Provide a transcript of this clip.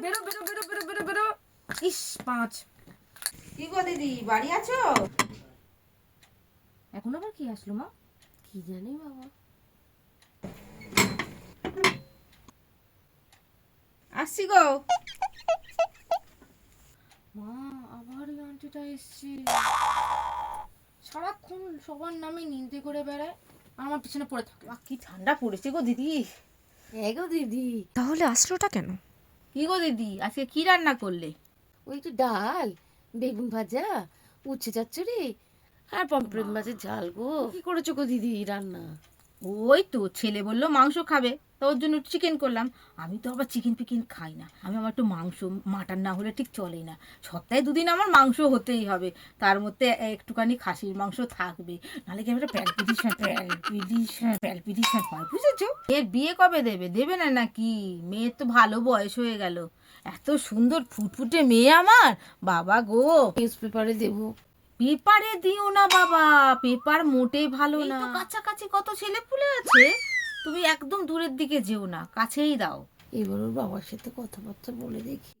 বেরো বেরো বেরো বেরো বেরো বেরো। ইস 5। কি গো দিদি, বাড়ি আছো? এখন আবার কি আসলো মা? কি জানি বাবা। আসছি গো। মা আবার এই আন্টিটা এসছে, সারাক্ষণ সবার নামে নিন্দে করে বেড়ায় আর আমার পিছনে পড়ে থাকে। কি ঠান্ডা পড়েছে গো দিদি। গো দিদি, তাহলে আসলোটা কেন? কি গো দিদি, আজকে কি রান্না করলে? ওই তো ডাল, বেগুন ভাজা, উচ্ছে চচ্চড়ি আর পমফ্রেট মাছের ঝাল গো। কি করেছো গো দিদি রান্না? ওই তো ছেলে বললো মাংস খাবে, তো ওর জন্য চিকেন করলাম। আমি তো আবার চিকেন ফিকেন খাই না, আমার একটু মাংস মাটন না হলে ঠিক চলে না। সপ্তাহে 2 দিন আমার মাংস হতেই হবে, তার মধ্যে একটুখানি খাসির মাংস থাকবে, নাহলে কি একটা প্যালপিটিশন হয়, বুঝেছো? এর বিয়ে কবে দেবে? দেবে না নাকি? মেয়ের তো ভালো বয়স হয়ে গেল, এত সুন্দর ফুটফুটে মেয়ে আমার, বাবা গো। নিউজ পেপারে দেবো। পেপারে দিও না বাবা, পেপার মোটেই ভালো না। কাছাকাছি কত ছেলে পুলে আছে, তুমি একদম দূরের দিকে যেও না, কাছেই দাও। এবার ওর বাবার সাথে কথাবার্তা বলে দেখি।